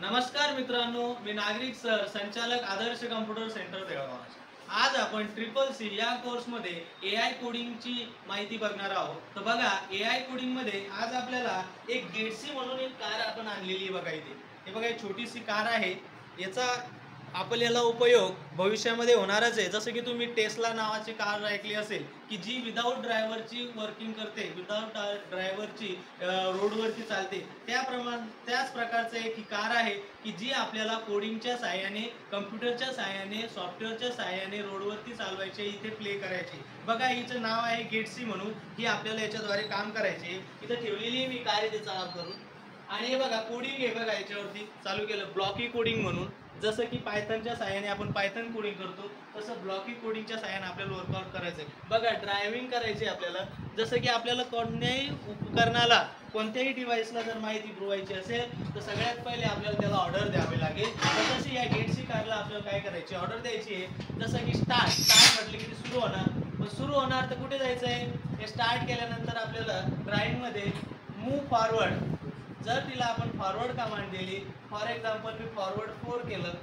नमस्कार मित्रांनो, मी नागरिक सर संचालक आदर्श कम्प्युटर सेंटर बेळगाव. आज आपण ट्रिपल सी या कोर्समध्ये एआय कोडिंगची माहिती बघणार आहोत. तर बघा, एआय कोडिंग मध्ये आज आपल्याला एक गेटसी म्हणून एक कार आपण आणलेली आहे. बघा इथे, हे बघा एक छोटीशी कार आहे. याचा आपल्याला उपयोग भविष्यामध्ये होणारच आहे. जसं की तुम्ही टेस्ला नावाची कार ऐकली असेल, की जी विदाऊट ड्रायव्हरची वर्किंग करते, विदाऊट ड्रायव्हरची रोडवरती चालते. त्याच प्रकारचं एक ही कार आहे की जी आपल्याला कोडिंगच्या साहाय्याने, कम्प्युटरच्या साहाय्याने, सॉफ्टवेअरच्या साहाय्याने रोडवरती चालवायचे, इथे प्ले करायची. बघा, हिचं नाव आहे गेटसी म्हणून. ही आपल्याला याच्याद्वारे काम करायचे. इथं ठेवलेली आहे मी कार इथे चालव करून. आणि हे बघा कोडिंग आहे. बघा याच्यावरती चालू केलं ब्लॉकी कोडिंग म्हणून. जसं की पायथनच्या साहाय्याने आपण पायथन कोडिंग करतो, तसं ब्लॉकी कोडिंगच्या साहाय्याने आपल्याला वर्कआउट करायचं आहे. बघा, ड्रायव्हिंग करायची आपल्याला. जसं की आपल्याला कोणत्याही उपकरणाला, कोणत्याही डिव्हाइसला जर माहिती पुरवायची असेल तर सगळ्यात पहिले आपल्याला त्याला ऑर्डर द्यावी लागेल. तशी या गेटसी कारला आपल्याला काय करायची, ऑर्डर द्यायची आहे. जसं की स्टार्ट म्हटलं की सुरू होणार. मग सुरू होणार तर कुठे जायचं आहे, हे स्टार्ट केल्यानंतर आपल्याला ड्राईव्हमध्ये मूव्ह फॉरवर्ड, जर तिला आपण फॉरवर्ड कमांड दिली, फॉर एक्झाम्पल मी फॉरवर्ड 4 केलं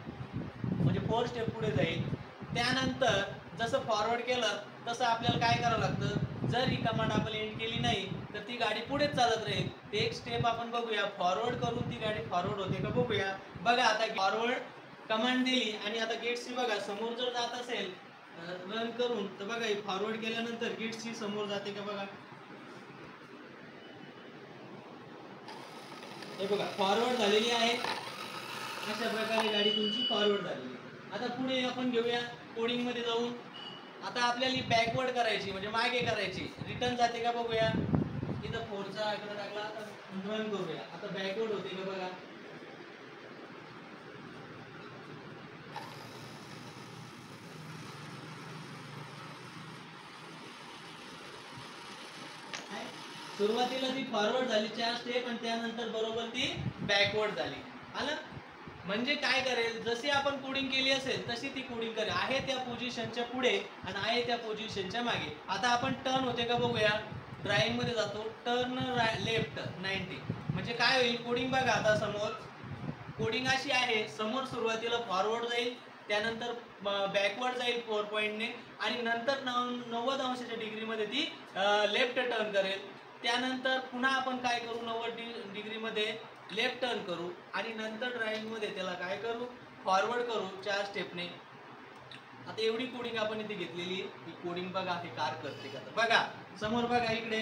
म्हणजे 4 स्टेप पुढे जाईल. त्यानंतर जसं फॉरवर्ड केलं तसं आपल्याला काय करावं लागतं, जर ही कमांड आपण एंड केली नाही तर ती गाडी पुढेच चालत राहील. ते एक स्टेप आपण बघूया, फॉरवर्ड करून ती गाडी फॉरवर्ड होते का बघूया. बघा, आता फॉरवर्ड कमांड दिली आणि आता गेटसी बघा समोर जर जात असेल रन करून, तर बघा फॉरवर्ड केल्यानंतर गेटसी समोर जाते का बघा. हे बघा फॉरवर्ड झालेली आहे. अशा प्रकारे गाडी तुमची फॉरवर्ड झालेली. आता पुढे आपण घेऊया कोडिंग मध्ये जाऊन. आता आपल्याला बॅकवर्ड करायची म्हणजे मागे करायची, रिटर्न जाते का बघूया. इथं 4चा आकडा टाकला, आता रन करूया. आता बॅकवर्ड होते का बघा. सुरुवातीला ती फॉरवर्ड झाली 4 स्टेप आणि त्यानंतर बरोबर ती बॅकवर्ड झाली. आलं म्हणजे काय करेल, जशी आपण कोडिंग केली असेल तशी ती कोडिंग करेल. आहे त्या पोझिशनच्या पुढे आणि आहे त्या पोझिशनच्या मागे. आता आपण टर्न होते का बघूया. ड्राइव्हिंग मध्ये जातो, टर्न लेफ्ट 90 म्हणजे काय होईल कोडिंग बघा. आता समोर कोडिंग अशी आहे, समोर सुरुवातीला फॉरवर्ड जाईल, त्यानंतर बॅकवर्ड जाईल 4 पॉईंटने आणि नंतर 90 अंशाच्या डिग्रीमध्ये ती लेफ्ट टर्न करेल. त्यानंतर पुन्हा आपण काय करू, 90 डिग्रीमध्ये लेफ्ट टर्न करू आणि नंतर ड्राइव्हिंग मध्ये त्याला काय करू, फॉरवर्ड करू 4 स्टेपने. आता एवढी कोडिंग आपण इथे घेतलेली. ही कोडिंग बघा हे कार करते का. बघा समोर बघा, इकडे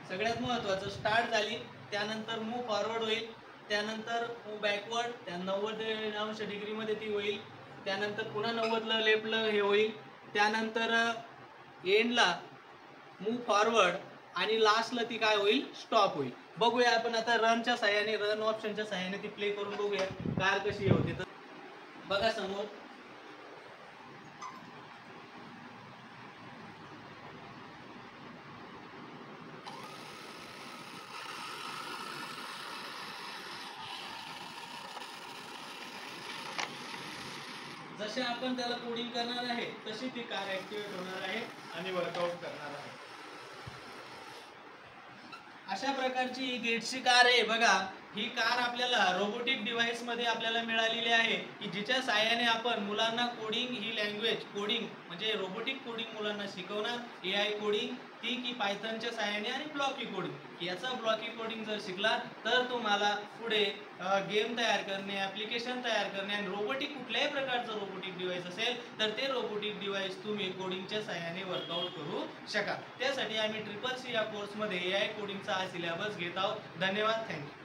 सगळ्यात महत्वाचं स्टार्ट झाली, त्यानंतर मूव्ह फॉरवर्ड होईल, त्यानंतर मूव्ह बॅकवर्ड, त्या 90 अंश डिग्रीमध्ये ती होईल, त्यानंतर पुन्हा 90ला लेफ्टला हे होईल, त्यानंतर एंडला मूव्ह फॉरवर्ड आणि लास्टला ती काय होईल, स्टॉप होईल. बघूया आपण आता रनच्या साहाय्याने, रन ऑप्शनच्या साहाय्याने ती प्ले करून बघूया कार कशी होते. तर बघा समोर जसे आपण त्याला कोडिंग करणार आहे तशी ती कार ऍक्टिव्हेट होणार आहे आणि वर्कआउट करणार आहे. अशा प्रकारची ही गेटसी कार आहे. बघा, ही कार आपल्याला रोबोटिक डिव्हाइस मध्ये आपल्याला मिळालेली आहे, की जिच्या साहाय्याने आपण मुलांना कोडिंग ही लँग्वेज, कोडिंग म्हणजे रोबोटिक कोडिंग मुलांना शिकवणार. एआय कोडिंग ती की पायथनच्या साहाय्याने आणि ब्लॉकी कोडिंग. याचा ब्लॉकी कोडिंग जर शिकला तर तुम्हाला पुढे गेम तयार करणे, ऍप्लिकेशन तयार करणे आणि रोबोटिक कुठल्याही प्रकारचं रोबोटिक डिव्हाइस असेल तर ते रोबोटिक डिव्हाइस तुम्ही कोडिंगच्या साहाय्याने वर्कआउट करू शकाल. त्यासाठी आम्ही ट्रिपल सी या कोर्समध्ये एआय कोडिंगचा हा सिलेबस घेत आहोत. धन्यवाद, थँक्यू.